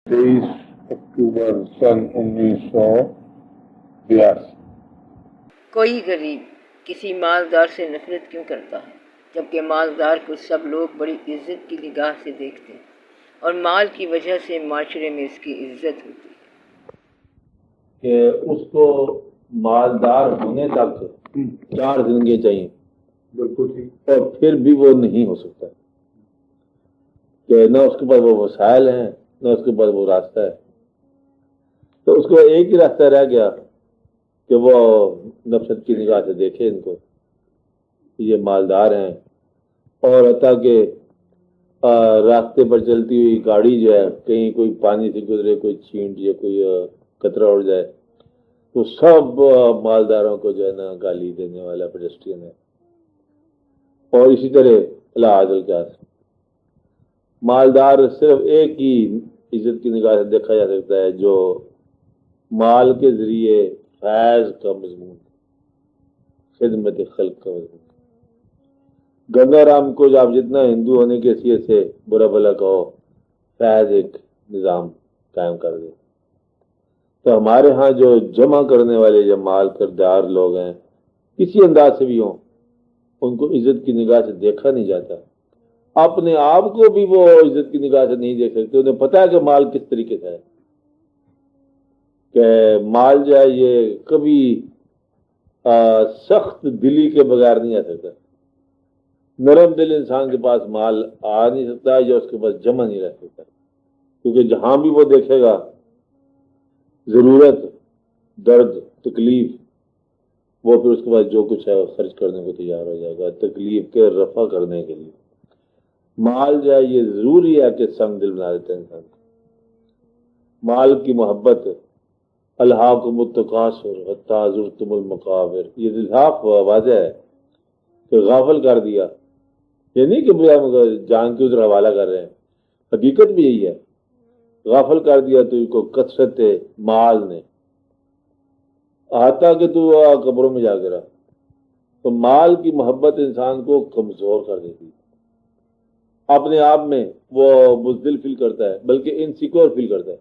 23 اکتوبر سن 1982۔ کوئی غریب کسی مالدار سے نفرت کیوں کرتا ہے جبکہ مالدار کو سب لوگ بڑی عزت کی نگاہ سے دیکھتے ہیں اور مال کی وجہ سے معاشرے میں اس کی عزت ہوتی ہے؟ کہ اس کو مالدار ہونے تک 4 زندگیاں چاہیے، بالکل ٹھیک۔ اور پھر بھی وہ نہیں ہو سکتا، کہ نہ اس کے پاس وہ وسائل ہیں نہ اس کے پاس وہ راستہ ہے۔ تو اس کو ایک ہی راستہ رہ گیا کہ وہ نفرت کی نگاہ سے دیکھے ان کو، یہ مالدار ہیں، اور حتیٰ کہ راستے پر چلتی ہوئی گاڑی جو ہے کہیں کوئی پانی سے گزرے، کوئی چھینٹ یا کوئی قطرہ اڑ جائے تو سب مالداروں کو جو ہے نا گالی دینے والا پیڈسٹرین ہے۔ اور اسی طرح اللہ عادل کے ہاتھ مالدار صرف ایک ہی عزت کی نگاہ سے دیکھا جا سکتا ہے، جو مال کے ذریعے فیض کا مضمون، خدمت خلق کا مضمون۔ گنگا رام کو آپ جتنا ہندو ہونے کی حیثیت سے برا بھلا کہو، فیض ایک نظام قائم کر دے۔ تو ہمارے ہاں جو جمع کرنے والے جو مال کردار لوگ ہیں، کسی انداز سے بھی ہوں، ان کو عزت کی نگاہ سے دیکھا نہیں جاتا۔ اپنے آپ کو بھی وہ عزت کی نگاہ سے نہیں دیکھ سکتے، انہیں پتا ہے کہ مال کس طریقے سے ہے، کہ مال جو ہے یہ کبھی سخت دلی کے بغیر نہیں آ سکتا۔ نرم دل انسان کے پاس مال آ نہیں سکتا یا اس کے پاس جمع نہیں رہ سکتا، کیونکہ جہاں بھی وہ دیکھے گا ضرورت، درد، تکلیف، وہ پھر اس کے بعد جو کچھ ہے وہ خرچ کرنے کو تیار ہو جائے گا، تکلیف کے رفع کرنے کے لیے۔ مال جو ہے یہ ضروری ہے کہ سنگ دل بنا دیتا ہے انسان کو۔ مال کی محبت، الہاکم التکاثر حتی زرتم المقابر، یہ الحاق واضح ہے کہ غافل کر دیا، یہ نہیں کہ جان کے ادھر حوالہ کر رہے ہیں، حقیقت بھی یہی ہے، غافل کر دیا تو کو کثرت مال نے، حتیٰ کہ تو قبروں میں جا گرا۔ تو مال کی محبت انسان کو کمزور کر دیتی ہے، اپنے آپ میں وہ بزدل فیل کرتا ہے، بلکہ انسیکیور فیل کرتا ہے۔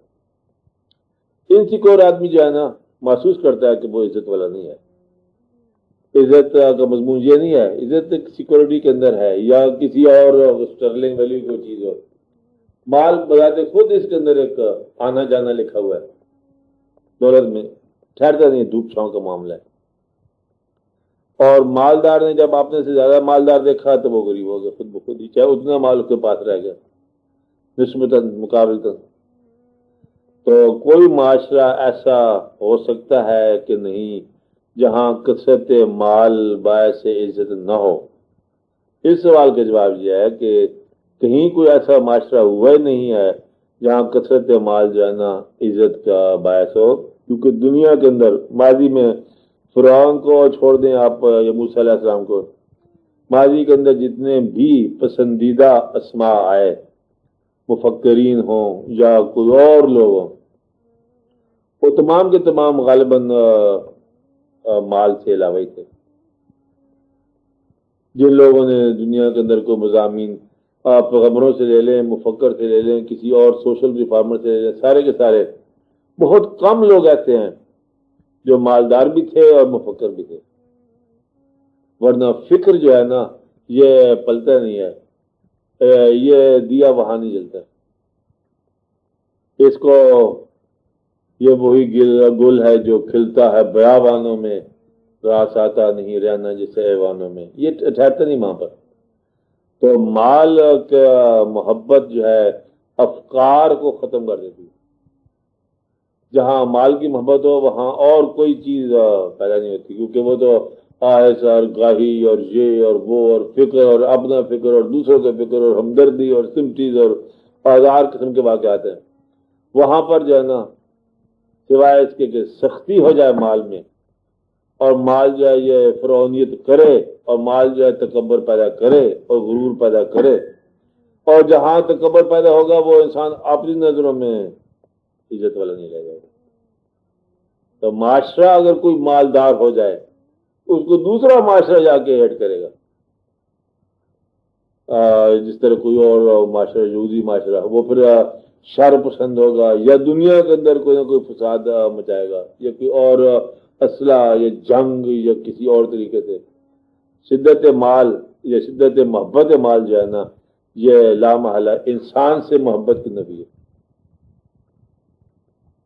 انسیکیور آدمی جو ہے نا محسوس کرتا ہے کہ وہ عزت والا نہیں ہے۔ عزت کا مضمون یہ نہیں ہے، عزت ایک سیکورٹی کے اندر ہے یا کسی اور اسٹرگلنگ ویلیو کوئی چیز ہو۔ مال بذات خود اس کے اندر ایک آنا جانا لکھا ہوا ہے، دولت میں ٹھہرتا نہیں، دھوپ چھاؤں کا معاملہ ہے۔ اور مالدار نے جب اپنے سے زیادہ مالدار دیکھا تو وہ غریب ہو گیا خود بخود ہی، چاہے اتنا مال اس کے پاس رہ گیا نسبتاً مقابلتاً۔ تو کوئی معاشرہ ایسا ہو سکتا ہے کہ نہیں جہاں کثرت مال باعث عزت نہ ہو؟ اس سوال کا جواب یہ ہے کہ کہیں کوئی ایسا معاشرہ ہوا ہی نہیں ہے جہاں کثرت مال جو ہے نا عزت کا باعث ہو، کیونکہ دنیا کے اندر ماضی میں فرعون کو چھوڑ دیں آپ یا موسیٰ علیہ السلام کو، ماضی کے اندر جتنے بھی پسندیدہ اسماء آئے، مفکرین ہوں یا کوئی اور لوگ ہوں، وہ تمام کے تمام غالباً مال سے علاوہ ہی تھے۔ جن لوگوں نے دنیا کے اندر کوئی مضامین آپ پیغمبروں سے لے لیں، مفکر سے لے لیں، کسی اور سوشل ریفارمر سے لے لیں، سارے کے سارے بہت کم لوگ ایسے ہیں جو مالدار بھی تھے اور مفکر بھی تھے، ورنہ فکر جو ہے نا یہ پلتا نہیں ہے، یہ دیا وہاں نہیں جلتا۔ اس کو یہ وہی گل ہے جو کھلتا ہے بیابانوں میں، راس آتا نہیں رہنا جیسے ایوانوں میں، یہ ٹھہرتا نہیں وہاں پر۔ تو مال کا محبت جو ہے افکار کو ختم کر دیتی ہے۔ جہاں مال کی محبت ہو وہاں اور کوئی چیز پیدا نہیں ہوتی، کیونکہ وہ تو آہس اور گاہی اور یہ اور وہ اور فکر اور اپنا فکر اور دوسروں کا فکر اور ہمدردی اور سمپٹیز اور ہزار قسم کے واقعات ہیں۔ وہاں پر جو ہے نا سوائے اس کے کہ سختی ہو جائے مال میں، اور مال جو ہے یہ فرعونیت کرے، اور مال جو ہے تکبر پیدا کرے اور غرور پیدا کرے، اور جہاں تکبر پیدا ہوگا وہ انسان اپنی نظروں میں عزت والا نہیں رہ جائے گا۔ تو معاشرہ اگر کوئی مالدار ہو جائے اس کو دوسرا معاشرہ جا کے ہیٹ کرے گا، جس طرح کوئی اور معاشرہ یہودی معاشرہ وہ پھر شر پسند ہوگا، یا دنیا کے اندر کوئی نہ کوئی فساد مچائے گا، یا کوئی اور اسلحہ یا جنگ یا کسی اور طریقے سے. شدت مال یا شدت محبت مال جو ہے نا، یہ لامحالہ انسان سے محبت کی نفی ہے،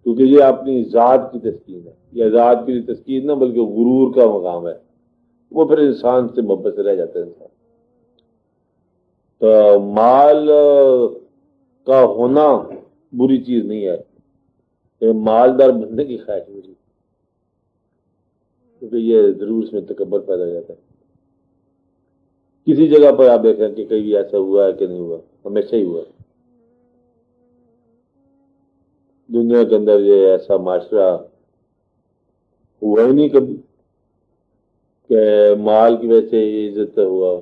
کیونکہ یہ اپنی ذات کی تسکین ہے. یہ ذات کی تسکین نہ بلکہ غرور کا مقام ہے. وہ پھر انسان سے محبت سے رہ جاتا ہے انسان. تو مال کا ہونا بری چیز نہیں ہے، مالدار بننے کی خواہش بری، کیونکہ یہ ضرور اس میں تکبر پیدا ہو جاتا ہے. کسی جگہ پر آپ دیکھیں کہ کہیں ایسا ہوا ہے کہ نہیں ہوا، ہمیشہ ہی ہوا ہے. دنیا کے اندر یہ ایسا معاشرہ ہوا ہی نہیں کبھی کہ مال کی وجہ سے یہ عزت ہوا.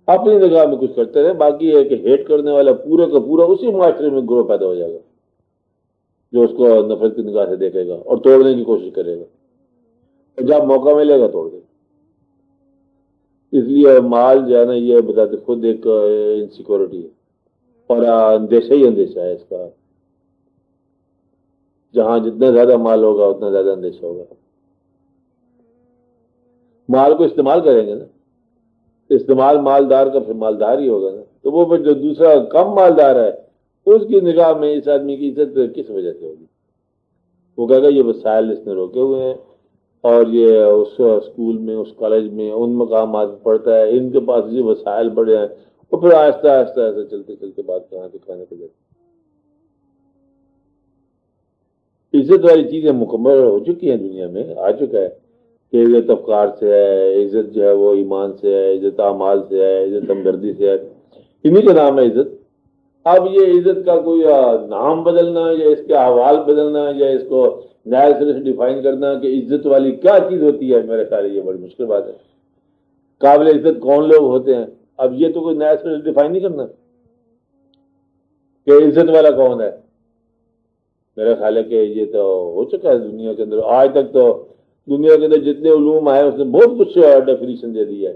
اپنی جگہ میں کچھ کرتے رہے، باقی ہے کہ ہیٹ کرنے والا پورا کا پورا اسی معاشرے میں گروہ پیدا ہو جائے گا جو اس کو نفرت کی نگاہ سے دیکھے گا اور توڑنے کی کوشش کرے گا، اور جب موقع ملے گا توڑ دے گا. اس لیے مال جو ہے نا یہ بتاتے خود ایک انسیکیورٹی ہے، اور اندیشہ ہی اندیشہ ہے اس کا. جہاں جتنا زیادہ مال ہوگا اتنا زیادہ اندیشہ ہوگا. مال کو استعمال کریں گے نا، استعمال مالدار کا پھر مالدار ہی ہوگا نا. تو وہ پھر جو دوسرا کم مالدار ہے اس کی نگاہ میں اس آدمی کی عزت کس وجہ سے ہوگی؟ وہ کہے گا یہ وسائل اس نے روکے ہوئے ہیں، اور یہ اس اسکول میں اس کالج میں ان مقامات پڑھتا ہے، ان کے پاس یہ وسائل بڑے ہیں. اور پھر آہستہ آہستہ ایسے چلتے چلتے بات کہاں سے کھانے پہ جاتی. عزت والی چیزیں مکمل ہو چکی ہیں، دنیا میں آ چکا ہے کہ عزت افکار سے ہے، عزت جو ہے وہ ایمان سے ہے، عزت اعمال سے ہے، عزت ہمدردی سے ہے. انہی کا نام ہے عزت. اب یہ عزت کا کوئی نام بدلنا یا اس کے احوال بدلنا یا اس کو نئے سرے سے ڈیفائن کرنا کہ عزت والی کیا چیز ہوتی ہے، میرے خیال یہ بڑی مشکل بات ہے. قابل عزت کون لوگ ہوتے ہیں، اب یہ تو کوئی نیا سرے سے ڈیفائن نہیں کرنا کہ عزت والا کون ہے. میرا خیال ہے کہ یہ تو ہو چکا ہے دنیا کے اندر. آج تک تو دنیا کے اندر جتنے علوم آئے اس نے بہت کچھ ڈیفینیشن دے دی ہے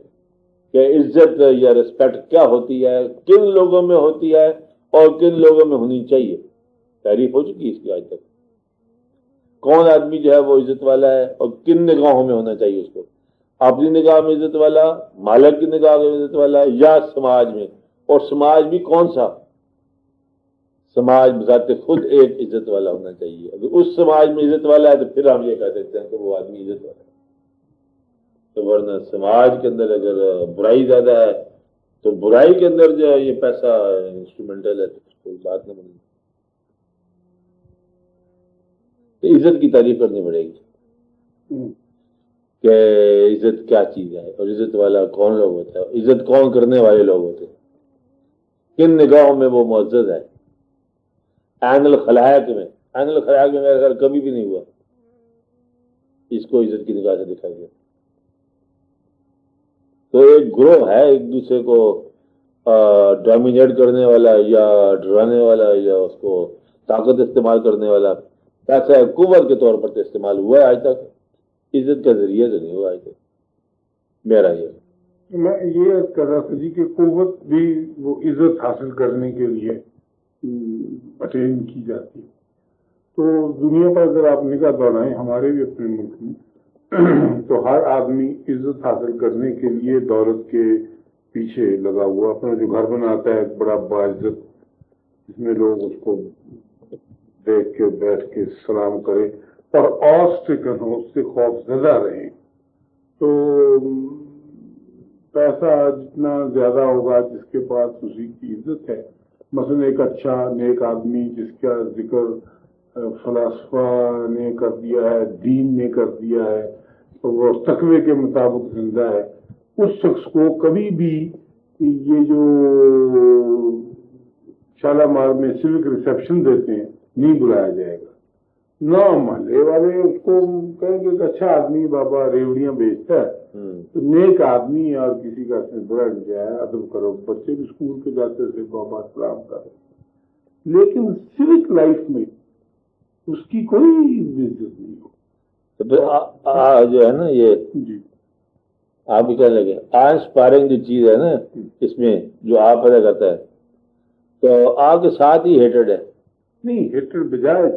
کہ عزت یا ریسپیکٹ کیا ہوتی ہے، کن لوگوں میں ہوتی ہے اور کن لوگوں میں ہونی چاہیے. تعریف ہو چکی ہے اس کی آج تک. کون آدمی جو ہے وہ عزت والا ہے اور کن نگاہوں میں ہونا چاہیے اس کو، اپنی نگاہ میں عزت والا، مالک کی نگاہ میں عزت والا، یا سماج میں. اور سماج بھی کون سا؟ سماج بذات خود ایک عزت والا ہونا چاہیے. اگر اس سماج میں عزت والا ہے تو پھر ہم یہ کہہ سکتے ہیں کہ وہ آدمی عزت والا ہے. تو ورنہ سماج کے اندر اگر برائی زیادہ ہے تو برائی کے اندر جو ہے یہ پیسہ انسٹرومنٹل ہے، تو کوئی بات نہ بنے. تو عزت کی تعریف کرنی پڑے گی کہ عزت کیا چیز ہے اور عزت والا کون لوگ ہوتا ہے، عزت کون کرنے والے لوگ ہوتے ہیں، کن نگاہوں میں وہ معزز ہے. عین الخلائق میں، عین الخلائق میں میرا خیال کبھی بھی نہیں ہوا اس کو عزت کی نگاہ سے دکھائی گیا. تو ایک گروہ ہے ایک دوسرے کو ڈومینیٹ کرنے والا یا ڈرانے والا یا اس کو طاقت استعمال کرنے والا. پیسہ قوت کے طور پر تو استعمال ہوا ہے آج تک، عزت کا ذریعہ تو نہیں ہوا آج تک. میرا یہ میں یہ کر رہا تھا جی کہ قوت بھی وہ عزت حاصل کرنے کے لیے اٹین کی جاتی ہے. تو دنیا پر اگر آپ نگاہ دوڑائیں ہمارے بھی اپنے ملک میں تو ہر آدمی عزت حاصل کرنے کے لیے دولت کے پیچھے لگا ہوا. اپنا جو گھر بناتا ہے بڑا باعزت، جس میں لوگ اس کو دیکھ کے بیٹھ کے سلام کریں اور اوس سے کروں، اس سے خوف زدہ رہیں. تو پیسہ جتنا زیادہ ہوگا جس کے پاس اسی کی عزت ہے. مثلا ایک اچھا نیک آدمی جس کا ذکر فلاسفہ نے کر دیا ہے، دین نے کر دیا ہے، تو وہ تقوی کے مطابق زندہ ہے، اس شخص کو کبھی بھی یہ جو شالامار میں سوک ریسیپشن دیتے ہیں نہیں بلایا جائے گا. نہ محلے والے اس کو کہیں گے کہ اچھا آدمی بابا ریوڑیاں بیچتا ہے، تو نیک آدمی اور کسی کا برا نہیں جائے، ادب کرو. بچے بھی اسکول کے جاتے تھے بابا سلام کرو، لیکن سوک لائف میں اس کی کوئی عزت نہیں ہو. تو پھر جو ہے نا یہ جی آپ بھی کہنے لگے انسپائرنگ جو چیز ہے نا اس میں جو آپ پیدا کرتا ہے تو آپ کے ساتھ ہی ہیٹڈ ہے. نہیں ہیٹر بجائے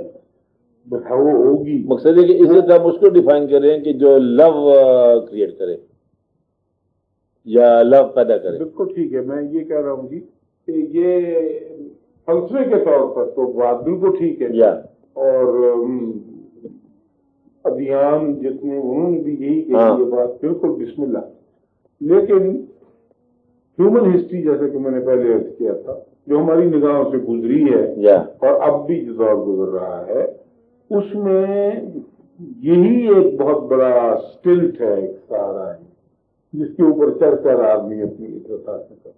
بس وہ ہوگی. مقصد ہے کہ عزت آپ اس کو ڈیفائن کریں کہ جو لو کریٹ کرے یا لو پیدا کرے. بالکل ٹھیک ہے. میں یہ کہہ رہا ہوں جی کہ یہ فلسفے کے طور پر تو بات بالکل ٹھیک ہے. یا اور ادھیان جتنے انہوں نے بھی یہی کہی یہ بات بالکل بسم اللہ. لیکن ہیومن ہسٹری جیسے کہ میں نے پہلے عرض کیا تھا جو ہماری نگاہوں سے گزری ہے اور اب بھی جو دور گزر رہا ہے اس میں یہی ایک بہت بڑا سٹلٹ ہے، ایک سہارا ہے جس کے اوپر چڑھ کر آدمی اپنی عزت حاصل کرتا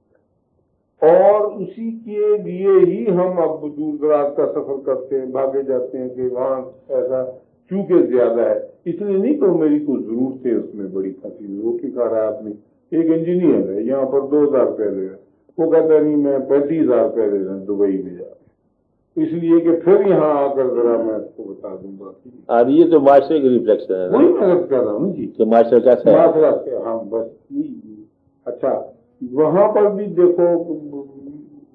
ہے. اور اسی کے لیے ہی ہم اب دور دراز کا سفر کرتے ہیں، بھاگے جاتے ہیں کہ وہاں ایسا چونکہ زیادہ ہے. اس لیے نہیں تو میری کوئی ضرورت ہے اس میں بڑی پھنسی روٹی کھا رہا آدمی. ایک انجینئر ہے یہاں پر 2000 روپے دے رہا، وہ کہتا نہیں میں 35,000 روپے دے رہا دبئی میں جا رہا. اس لیے کہ پھر یہاں آ کر ذرا میں آپ کو بتا دوں گا. اور یہ تو معاشرے کی ریفلیکشن ہے. وہی میں کہہ رہا ہوں جی کہ معاشرے کیسا ہے. معاشرہ ہاں بس اچھا وہاں پر بھی دیکھو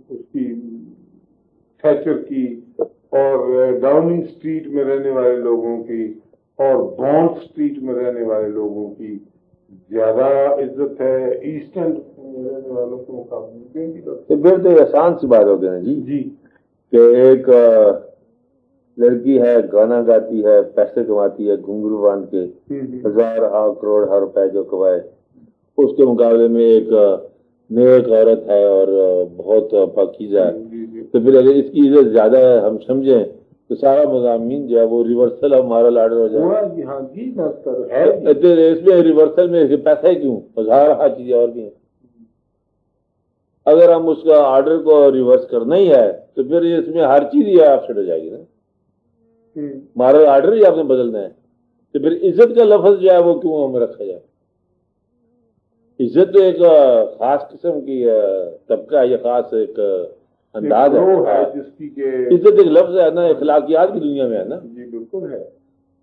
اس کی تھیچر کی اور ڈاؤننگ اسٹریٹ میں رہنے والے لوگوں کی اور بانڈ اسٹریٹ میں رہنے والے لوگوں کی زیادہ عزت ہے ایسٹ اینڈ میں رہنے والوں کے مقابلے میں. تو پھر تو آسان سی بات ہو گئی نا جی جی کہ ایک لڑکی ہے گانا گاتی ہے پیسے کماتی ہے گھنگرو باندھ کے 1000 کروڑ ہر روپے جو کمائے اس کے مقابلے میں ایک نیک عورت ہے اور بہت پاکیزہ ہے. تو پھر اگر اس کی عزت زیادہ ہے ہم سمجھیں تو سارا مضامین جو ہے وہ ریورسل آف مارل آرڈر ہو جائے. ہاں جی ہے اس میں ریورسل میں پیسہ ہی کیوں 1000 چیزیں اور بھی ہیں. اگر ہم اس کا آرڈر کو ریورس کرنا ہی ہے تو پھر اس میں ہر چیز ہی ایبسنٹ ہو جائے گی نا. مارل آرڈر ہی آپ نے بدلنا ہے تو پھر عزت کا لفظ جو ہے وہ کیوں ہمیں رکھا جائے. عزت ایک خاص قسم کی طبقہ ہے، یہ خاص ایک انداز ہے جس کی عزت ایک لفظ ہے نا اخلاقیات کی دنیا میں ہے نا. جی بالکل ہے.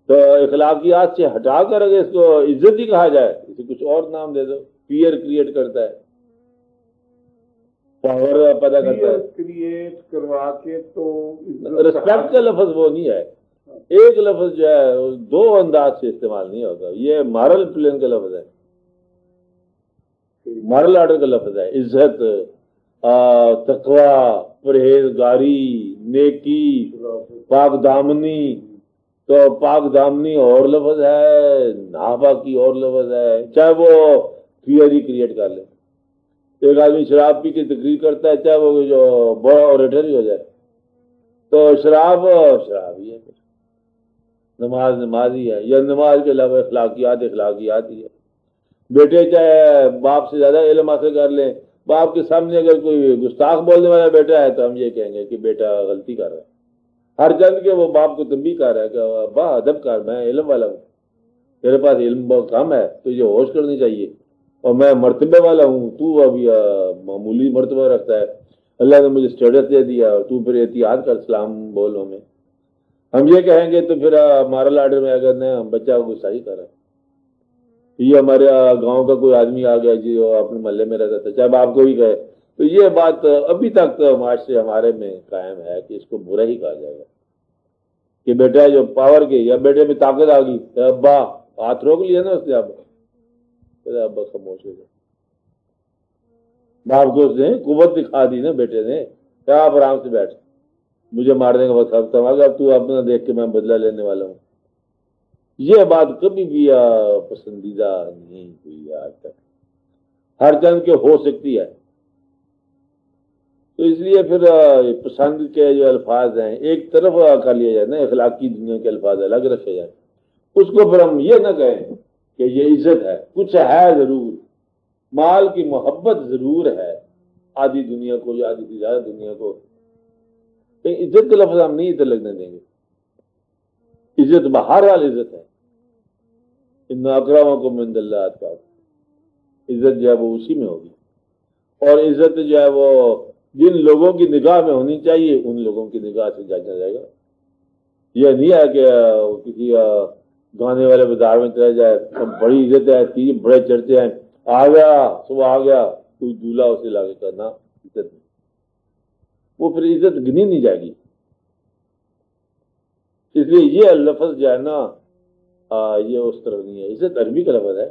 تو اخلاقیات سے ہٹا کر اگر اس کو عزت ہی کہا جائے اسے کچھ اور نام دے دو. فیئر کریٹ کرتا ہے، پاور پیدا کرتا ہے. کریٹ کروا کے تو رسپیکٹ کا لفظ وہ نہیں ہے. ایک لفظ جو ہے دو انداز سے استعمال نہیں ہوگا. یہ مارل پلین کا لفظ ہے، مارل آرڈر کا لفظ ہے. عزت، تقوی، پرہیزگاری، نیکی، پاک دامنی. تو پاک دامنی اور لفظ ہے، ناپاکی اور لفظ ہے. چاہے وہ فیئر ہی کریٹ کر لے. ایک آدمی شراب پی کے تقریر کرتا ہے چاہے وہ جو بڑا اوریٹر ہی ہو جائے تو شراب ہی ہے، نماز ہی ہے، یا نماز کے علاوہ اخلاقیات ہی ہے. بیٹے چاہے باپ سے زیادہ علم حاصل کر لیں، باپ کے سامنے اگر کوئی گستاخ بولنے والا بیٹا ہے تو ہم یہ کہیں گے کہ بیٹا غلطی کر رہا ہے. ہر چند کے وہ باپ کو تنبیہ کر رہا ہے کہ با ادب کر، میں علم والا ہوں، تیرے پاس علم بہت کم ہے، تو یہ ہوش کرنی چاہیے، اور میں مرتبے والا ہوں، تو ابھی معمولی مرتبہ رکھتا ہے. اللہ نے مجھے اسٹیٹس دے دیا اور تو پھر احتیاط کر سلام بولوں میں. ہم یہ کہیں گے تو پھر مارل آرڈر میں اگر نہ بچہ کو غصہ ہی کر رہا ہے. یہ ہمارے گاؤں کا کوئی آدمی آ گیا جی وہ اپنے محلے میں رہتا تھا چاہے باپ کو ہی کہے تو یہ بات ابھی تک معاشرے ہمارے میں قائم ہے کہ اس کو برا ہی کہا جائے گا کہ بیٹا جو پاور کے یا بیٹے میں طاقت آ گئی ابا ہاتھ روک لیا نا اس نے، ابا خاموش ہو گیا. باپ کو اس نے قوت دکھا دی نا بیٹے نے، کیا آپ آرام سے بیٹھ، مجھے مارنے کا وقت اب اب تو اپنا دیکھ کے میں بدلہ لینے والا ہوں. یہ بات کبھی بھی پسندیدہ نہیں ہوئی آج تک. ہر چند کے ہو سکتی ہے تو اس لیے پھر پسند کے جو الفاظ ہیں ایک طرف کر لیا جائے نا، اخلاقی دنیا کے الفاظ الگ رکھے جائیں. اس کو پھر ہم یہ نہ کہیں کہ یہ عزت ہے، کچھ ہے ضرور، مال کی محبت ضرور ہے آدھی دنیا کو یا آدھی سے زیادہ دنیا کو. عزت کا لفظ ہم نہیں ادھر لگنے دیں گے. عزت بہرحال عزت ہے. ان اکرمکم عند اللہ اتقاکم. عزت جو ہے وہ اسی میں ہوگی، اور عزت جو ہے وہ جن لوگوں کی نگاہ میں ہونی چاہیے ان لوگوں کی نگاہ سے جانا جائے گا. یہ نہیں ہے کہ کسی گانے والے بازار میں چلا جائے بڑی عزت ہے، بڑے چرچے ہیں، آ گیا صبح آ گیا کوئی دولہا اسے لا کے کرنا عزت نہیں، وہ پھر عزت گنی نہیں جائے گی. اس لیے یہ لفظ جو ہے نا یہ اس طرح نہیں ہے. عزت عربی کا لفظ ہے،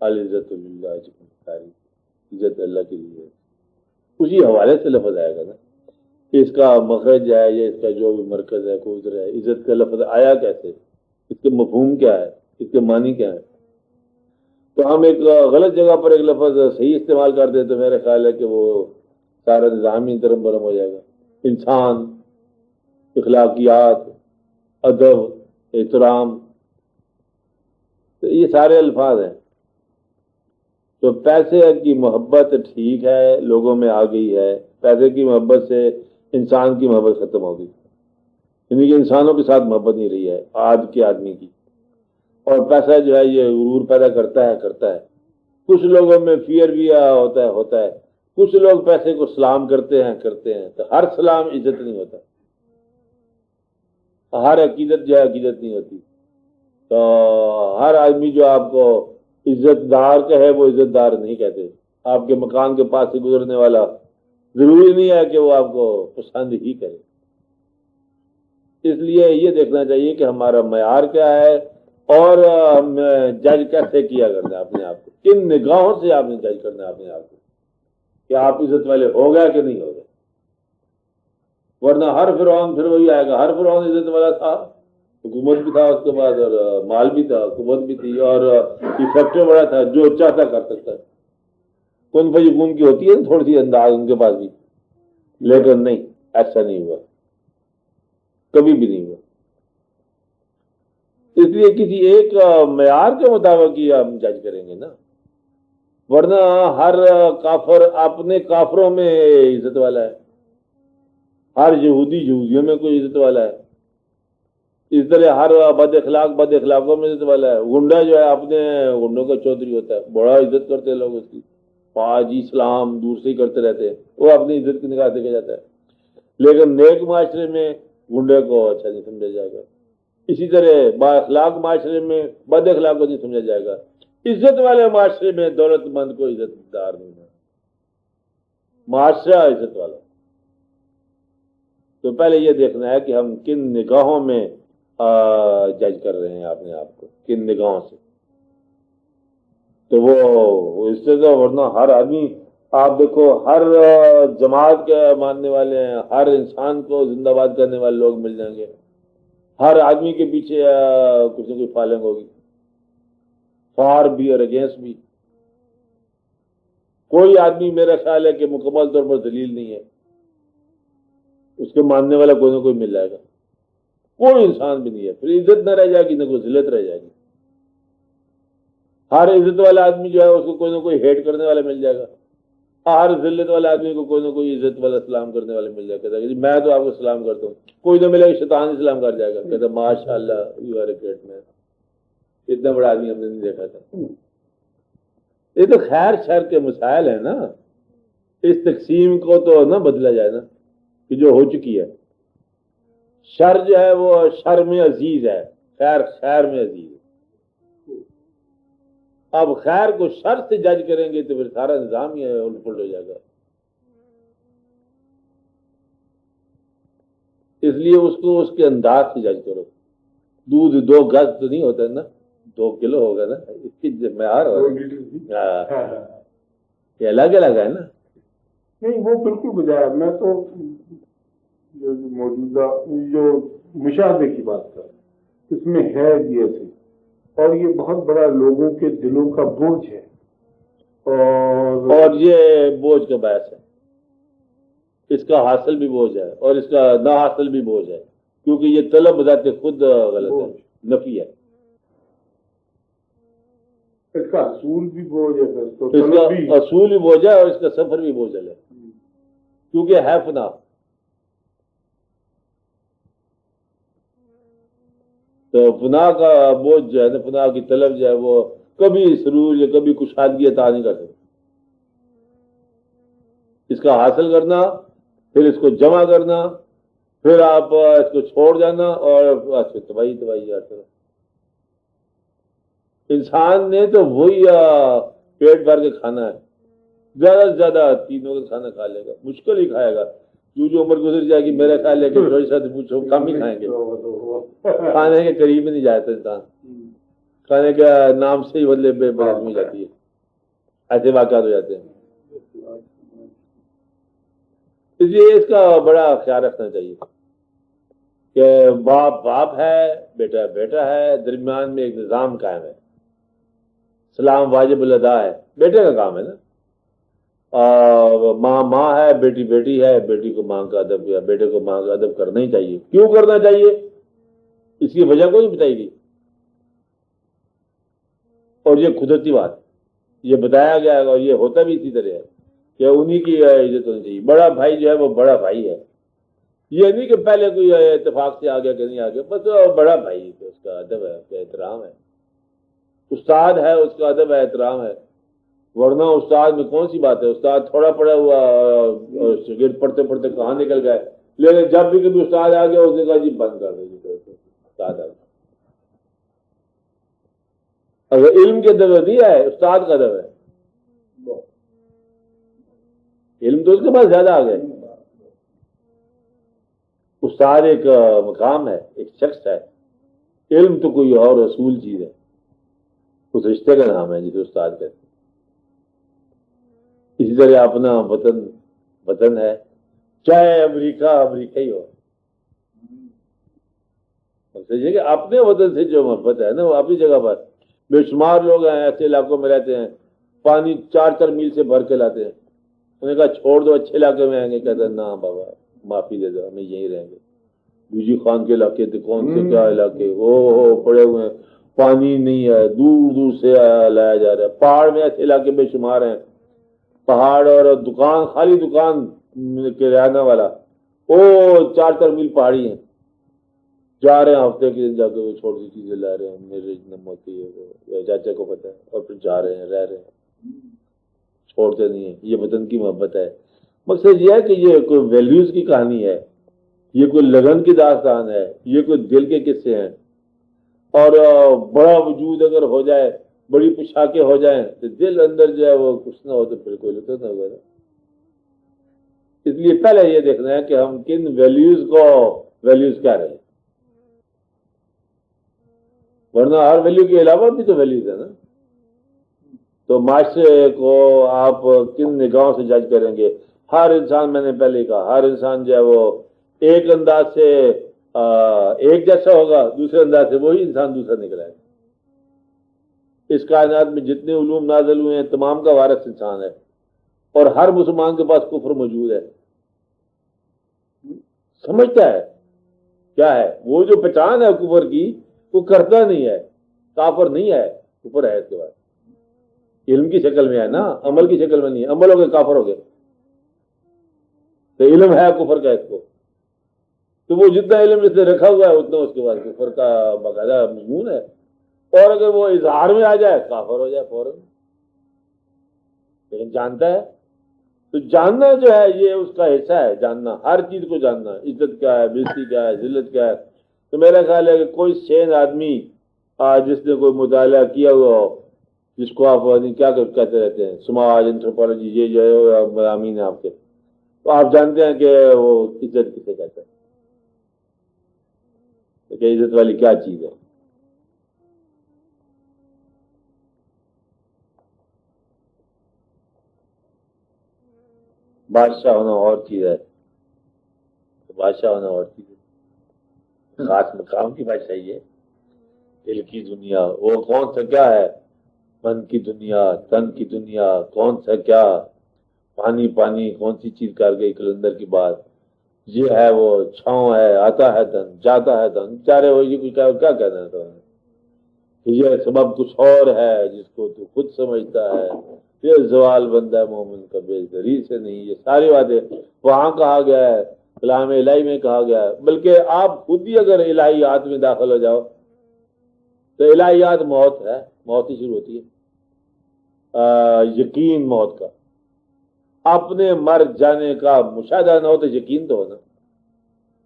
العزت للہ، عزت اللہ کے لیے ہے. اسی حوالے سے لفظ آئے گا نا کہ اس کا مخرج ہے یا اس کا جو بھی مرکز ہے کوئی ادھر ہے. عزت کا لفظ آیا کیسے، اس کے مفہوم کیا ہے، اس کے معنی کیا ہے. تو ہم ایک غلط جگہ پر ایک لفظ صحیح استعمال کر دیں تو میرا خیال ہے کہ وہ سارا نظام ہی درم برم ہو جائے گا. انسان، اخلاقیات، ادب، احترام، تو یہ سارے الفاظ ہیں. تو پیسے کی محبت ٹھیک ہے لوگوں میں آ گئی ہے، پیسے کی محبت سے انسان کی محبت ختم ہو گئی، یعنی کہ انسانوں کے ساتھ محبت نہیں رہی ہے آج کے آدمی کی. اور پیسہ جو ہے یہ غرور پیدا کرتا ہے. کچھ لوگوں میں فیئر بھی ہوتا ہے. کچھ لوگ پیسے کو سلام کرتے ہیں تو ہر سلام عزت نہیں ہوتا، ہر عقیدت جو ہے عقیدت نہیں ہوتی. تو ہر آدمی جو آپ کو عزت دار کہے وہ عزت دار نہیں کہتے. آپ کے مکان کے پاس سے گزرنے والا ضروری نہیں ہے کہ وہ آپ کو پسند ہی کرے. اس لیے یہ دیکھنا چاہیے کہ ہمارا معیار کیا ہے اور ہم جج کیسے کیا کرنا ہے اپنے آپ کو، کن نگاہوں سے آپ نے جج کرنا ہے اپنے آپ کو کہ آپ عزت والے ہو گئے کہ نہیں ہو گئے. ورنہ ہر فرعون پھر وہی آئے گا. ہر فرعون عزت والا تھا، حکومت بھی تھا اس کے بعد اور مال بھی تھا، حکومت بھی تھی اور افیکٹو بڑا تھا، جو چاہتا کر سکتا ہے. کون فیکون کی ہوتی ہے تھوڑی سی انداز ان کے پاس بھی، لیکن نہیں، ایسا نہیں ہوا، کبھی بھی نہیں ہوا. اس لیے کسی ایک معیار کے مطابق ہی ہم جج کریں گے نا، ورنہ ہر کافر اپنے کافروں میں عزت والا ہے، ہر یہودی یہودیوں میں کوئی عزت والا ہے. اس طرح ہر بد اخلاقوں میں عزت والا ہے. گنڈا جو ہے اپنے گنڈوں کا چودھری ہوتا ہے، بڑا عزت کرتے ہیں لوگ اس کی، پاجی سلام دور سے ہی کرتے رہتے ہیں، وہ اپنی عزت کی نگاہ سے کیا جاتا ہے. لیکن نیک معاشرے میں گنڈے کو اچھا نہیں سمجھا جائے گا. اسی طرح با اخلاق معاشرے میں بد اخلاق کو نہیں سمجھا جائے گا. عزت والے معاشرے میں دولت مند کو عزت دار نہیں ہے، معاشرہ عزت والا. تو پہلے یہ دیکھنا ہے کہ ہم کن نگاہوں میں جج کر رہے ہیں اپنے آپ کو، کن نگاہوں سے. تو وہ اس سے تو ورنہ ہر آدمی آپ دیکھو ہر جماعت کے ماننے والے ہیں، ہر انسان کو زندہ باد کرنے والے لوگ مل جائیں گے. ہر آدمی کے پیچھے کچھ نہ کچھ فالنگ ہوگی، فار بھی اور اگینسٹ بھی. کوئی آدمی میرا خیال ہے کہ مکمل طور پر ذلیل نہیں ہے، اس کے ماننے والا کوئی نہ کوئی مل جائے گا. کوئی انسان بھی نہیں ہے، پھر عزت نہ رہ جائے گی نہ کوئی ذلت رہ جائے گی. ہر عزت والا آدمی جو ہے اس کو کوئی نہ کوئی ہیٹ کرنے والا مل جائے گا، ہر ذلت والے آدمی کو کوئی نہ کوئی عزت والا سلام کرنے والا مل جائے گا. میں تو آپ کو سلام کرتا ہوں، کوئی نہ ملے گا شیطان ہی سلام کر جائے گا، کہتا ماشاء اللہ you are a great man. اتنا بڑا آدمی ہم نے نہیں دیکھا تھا. یہ تو خیر شر کے مسائل ہیں نا، اس تقسیم کو تو نہ بدلا جائے نا کہ جو ہو چکی ہے. شر جو ہے وہ شر میں عزیز ہے، خیر خیر میں عزیز ہے. اب خیر کو شر سے جج کریں گے تو پھر سارا نظام ہی الٹ پلٹ ہو جائے گا. اس لیے اس کو اس کے انداز سے جج کرو. دودھ 2 گز تو نہیں ہوتا نا، 2 کلو ہوگا نا، اس کی معیار ہوگا، یہ الگ الگ ہے نا. نہیں وہ بالکل بجائے. میں تو جو موجودہ جو مشاہدے کی بات کر اس میں ہے یہ سے، اور یہ بہت بڑا لوگوں کے دلوں کا بوجھ ہے. اور یہ بوجھ کا باعث ہے، اس کا حاصل بھی بوجھ ہے اور اس کا نہ حاصل بھی بوجھ ہے، کیونکہ یہ طلب بذات خود غلط ہے، نفی ہے. اس کا اصول بھی بوجھ ہے، اس کا اصول بھی بوجھ ہے اور اس کا سفر بھی بوجھل ہے، کیونکہ ہے فنا. تو فنا کا بوجھ جو ہے نا، فنا کی طلب جو ہے وہ کبھی سرور یا کبھی کشادگی عطا نہیں کر سکتی. اس کا حاصل کرنا، پھر اس کو جمع کرنا، پھر آپ اس کو چھوڑ جانا اور تباہی آتا ہے. انسان نے تو وہی پیٹ بھر کے کھانا ہے، زیادہ سے زیادہ 3 وقت کھانا کھا لے گا، مشکل ہی کھائے گا، جو عمر گزر جائے گی میرا خیال ہے کہ تھوڑی سا پوچھو کم ہی کھائیں گے، کھانے کے قریب ہی نہیں جاتا انسان، کھانے کا نام سے ہی بدلے بے برہمی ہو جاتی ہے، ایسے واقعات ہو جاتے ہیں۔ اس لیے اس کا بڑا خیال رکھنا چاہیے کہ باپ باپ ہے، بیٹا بیٹا ہے، درمیان میں ایک نظام قائم ہے، سلام واجب الادا ہے، بیٹے کا کام ہے نا، ماں ماں ہے، بیٹی بیٹی ہے، بیٹی کو ماں کا ادب یا بیٹے کو ماں کا ادب کرنا ہی چاہیے۔ کیوں کرنا چاہیے؟ اس کی وجہ کو نہیں بتائی گئی، اور یہ قدرتی بات، یہ بتایا گیا ہے اور یہ ہوتا بھی اسی طرح ہے کہ انہی کی عزت ہونی چاہیے۔ بڑا بھائی جو ہے وہ بڑا بھائی ہے، یہ نہیں کہ پہلے کوئی اتفاق سے آ گیا کہ نہیں آ گیا، بس بڑا بھائی ہے، اس کا ادب ہے، اس کا احترام ہے، استاد ہے اس کا ادب ہے، احترام ہے، ورنہ استاد میں کون سی بات ہے، استاد تھوڑا پڑا ہوا شاگرد پڑھتے پڑھتے کہاں نکل گئے، لیکن جب بھی کبھی استاد آ گیا اس نے کہا جی بند کر دیں، استاد آ گیا۔ اگر علم کے ادب نہیں ہے، استاد کا ادب ہے، علم تو اس کے پاس زیادہ آ گئے، استاد ایک مقام ہے، ایک شخص ہے، علم تو کوئی اور رسول چیز ہے، اس رشتے کا نام ہے جسے استاد کہتے ہیں۔ اسی طرح اپنا وطن وطن ہے، چاہے امریکہ امریکہ ہی ہو، یہ کہ اپنے وطن سے جو محبت ہے نا وہ اپنی جگہ پر، بے شمار لوگ ہیں ایسے علاقوں میں رہتے ہیں، پانی 4 میل سے بھر کے لاتے ہیں، انہوں نے کہا چھوڑ دو اچھے علاقے میں آئیں گے، کہتے ہیں نا بابا معافی دے دو، ہمیں یہیں رہیں گے، بیجی خان کے علاقے تھے، کون سے کیا علاقے، وہ پڑے ہوئے ہیں، پانی نہیں ہے، دور دور سے لایا جا رہا ہے، پہاڑ میں ایسے علاقے بے شمار ہیں، پہاڑ اور دکان، خالی دکان کرانہ والا، وہ 4 میل پہاڑی ہیں، جا رہے ہیں ہفتے کے دن جا کے وہ چھوٹی چیزیں لا رہے ہیں، میرے نم ہوتی ہے وہ چاچا کو پتہ ہے، اور پھر جا رہے ہیں، رہ رہے ہیں، چھوڑتے نہیں ہیں۔ یہ وطن کی محبت ہے۔ مقصد یہ ہے کہ یہ کوئی ویلیوز کی کہانی ہے، یہ کوئی لگن کی داستان ہے، یہ کوئی دل کے قصے ہیں، اور بڑا وجود اگر ہو جائے، بڑی پوشاکیں ہو جائیں تو دل اندر جو ہے وہ کچھ نہ ہو تو پھر کوئی لطف نہ ہوگا۔ اس لیے پہلے یہ دیکھنا ہے کہ ہم کن ویلیوز کو ویلیوز کیا رہے، ورنہ ہر ویلیو کے علاوہ بھی تو ویلیوز ہے نا۔ تو معاشرے کو آپ کن نگاہوں سے جج کریں گے؟ ہر انسان، میں نے پہلے کہا، ہر انسان جو ہے وہ ایک انداز سے ایک جیسا ہوگا، دوسرے انداز سے وہی انسان دوسرا نکلا ہے۔ اس کائنات میں جتنے علوم نازل ہوئے ہیں تمام کا وارث انسان ہے، اور ہر مسلمان کے پاس کفر موجود ہے، سمجھتا ہے کیا ہے، وہ جو پہچان ہے کفر کی وہ کرتا نہیں ہے، کافر نہیں ہے، کفر ہے اس کے بعد، علم کی شکل میں ہے نا، عمل کی شکل میں نہیں ہے، عمل ہو گئے کافر ہو گئے، تو علم ہے کفر کا اس کو، تو وہ جتنا علم اس نے رکھا ہوا ہے اتنا اس کے بعد کفر کا باقاعدہ مضمون ہے، اور اگر وہ اظہار میں آ جائے کافر ہو جائے فوراً، لیکن جانتا ہے، تو جاننا جو ہے یہ اس کا حصہ ہے، جاننا، ہر چیز کو جاننا، عزت کیا ہے، بےزتی کیا ہے، ذلت کیا ہے۔ تو میرا خیال ہے کہ کوئی شین آدمی جس نے کوئی مطالعہ کیا ہوا ہو، جس کو آپ کیا کہتے رہتے ہیں، سماج انتھروپولوجی، یہ جو ہے مضامین ہے آپ کے، تو آپ جانتے ہیں کہ وہ عزت کسے کہتے ہیں، کہ عزت والی کیا چیز ہے۔ بادشاہ ہونا اور چیز ہے، بادشاہ ہونا اور چیز ہے، خاص مقام کی بادشاہی ہے، دل کی دنیا، وہ کون سا کیا ہے، من کی دنیا، تن کی دنیا، کون سا کیا، پانی پانی کون سی چیز کر گئی کلندر کی بات، یہ ہے وہ چھاؤں ہے، آتا ہے دن جاتا ہے دن، چارے وہ یہ کیا کہنا ہے تو یہ سبب کچھ اور ہے جس کو تو خود سمجھتا ہے، یہ زوال بندہ مومن کا بے زری سے نہیں، یہ ساری باتیں وہاں کہا گیا ہے، کلام الہی میں کہا گیا ہے، بلکہ آپ خود ہی اگر الہیات میں داخل ہو جاؤ تو الہیات موت ہے، موت ہی شروع ہوتی ہے، یقین موت کا، اپنے مر جانے کا مشاہدہ نہ ہو تو یقین تو ہونا،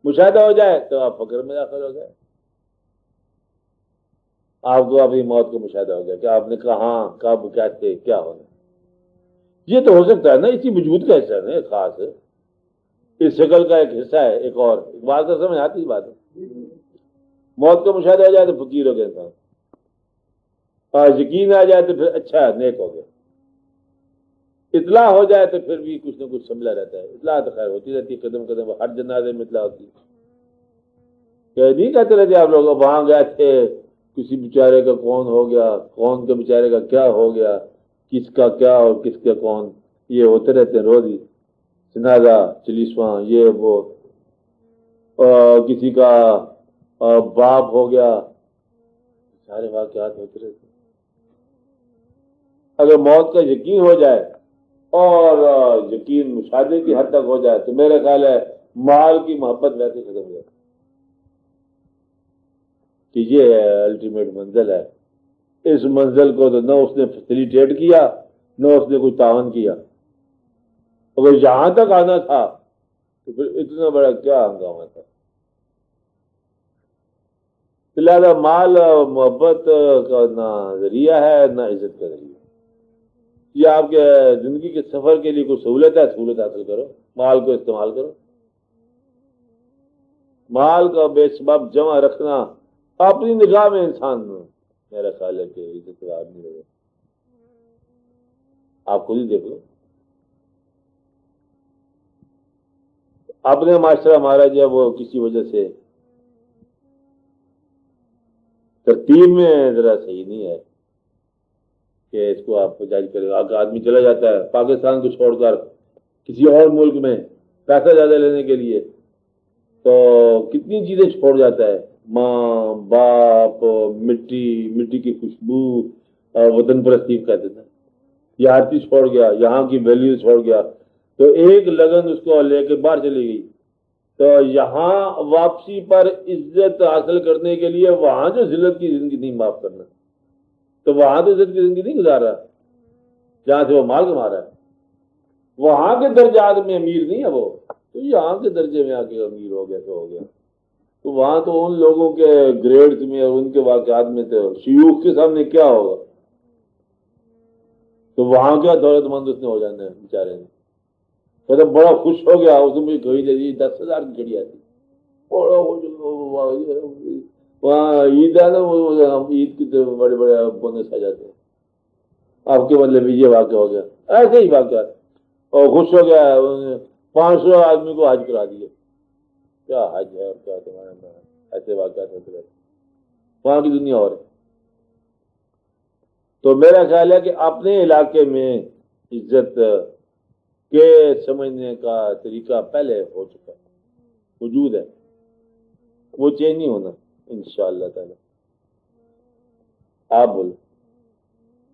مشاہدہ ہو جائے تو آپ فکر میں داخل ہو گئے۔ آپ کو اپنی موت کا مشاہدہ ہو گیا کہ آپ نے کہاں کب کیسے کیا ہونا. یہ تو ہو سکتا ہے نا، اسی وجود کا حصہ ہے نا، ایک خاص ہے، اس شکل کا ایک حصہ ہے، ایک اور بات تو سمجھ آتی بات ہے. موت کا مشاہدہ ہو جائے تو فقیر ہو گیا انسان، اور یقین آ جائے تو پھر اچھا ہے، نیک ہو گیا. اطلاع ہو جائے تو پھر بھی کچھ نہ کچھ سنبھلا رہتا ہے. اطلاع تو خیر ہوتی رہتی ہے، قدم قدم ہر جنازے میں اطلاع ہوتی ہے. کہ نہیں کہتے رہتے آپ لوگ وہاں گئے تھے، کسی بیچارے کا کون ہو گیا، کون کے بیچارے کا کیا ہو گیا، کس کا کیا اور کس کا کون، یہ ہوتے رہتے ہیں روز ہی، جنازہ چلیسواں یہ وہ، کسی کا باپ ہو گیا، سارے واقعات ہوتے رہتے ہیں. اگر موت کا یقین ہو جائے اور یقین مشاہدے کی حد تک ہو جائے تو میرا خیال ہے مال کی محبت ویسے ختم ہو جائے کہ یہ الٹیمیٹ منزل ہے. اس منزل کو تو نہ اس نے فیسیلیٹیٹ کیا نہ اس نے کوئی تعاون کیا. اگر یہاں تک آنا تھا تو پھر اتنا بڑا کیا ہنگامہ تھا. لہٰذا مال محبت کا نہ ذریعہ ہے نہ عزت کا ذریعہ. یہ آپ کے زندگی کے سفر کے لیے کوئی سہولت ہے، سہولت حاصل کرو، مال کو استعمال کرو. مال کا بے سبب جمع رکھنا اپنی نگاہ میں انسان میرا خیال ہے کہ عزت دار نہیں رہے. آپ خود ہی دیکھ لو، اپنے معاشرہ ہمارا جو ہے وہ کسی وجہ سے ترتیب میں ذرا صحیح نہیں ہے کہ اس کو آپ جائز کرے. آدمی چلا جاتا ہے پاکستان کو چھوڑ کر کسی اور ملک میں پیسہ زیادہ لینے کے لیے، تو کتنی چیزیں چھوڑ جاتا ہے، ماں باپ، مٹی کی خوشبو، وطن پرستی کہتے ہیں، یہ ہر چیز چھوڑ گیا، یہاں کی ویلیو چھوڑ گیا. تو ایک لگن اس کو لے کے باہر چلی گئی، تو یہاں واپسی پر عزت حاصل کرنے کے لیے وہاں جو ذلت کی زندگی نہیں معاف کرنا، تو وہاں تو عزت کی زندگی نہیں گزار رہا جہاں سے وہ مال کما رہا ہے. وہاں کے درجات میں امیر نہیں ہے وہ، تو یہاں کے درجے میں آ کے امیر ہو گیا تو ہو گیا. تو وہاں تو ان لوگوں کے گریڈز میں اور ان کے واقعات میں تو شیوخ کے سامنے کیا ہوگا. تو وہاں کیا دولت مند اس نے ہو جانا ہے بیچارے نے. تو بڑا خوش ہو گیا، اس نے مجھے گھڑی دے دی، 10,000 کی گھڑی آتی. وہاں عید ہے نا، عید کی تو بڑے بڑے بونس آ جاتے ہیں. آپ کے مطلب یہ واقعہ ہو گیا، ایسے ہی واقعہ، اور خوش ہو گیا، 500 آدمی کو حج کرا دیا. کیا حج ہے اور کیا تمہارا، ایسے واقعات ہوتے رہتے وہاں کی دنیا. اور تو میرا خیال ہے کہ اپنے علاقے میں عزت کے سمجھنے کا طریقہ پہلے ہو چکا ہے، موجود ہے، وہ چینج نہیں ہونا انشاءاللہ تعالی. آپ بولو.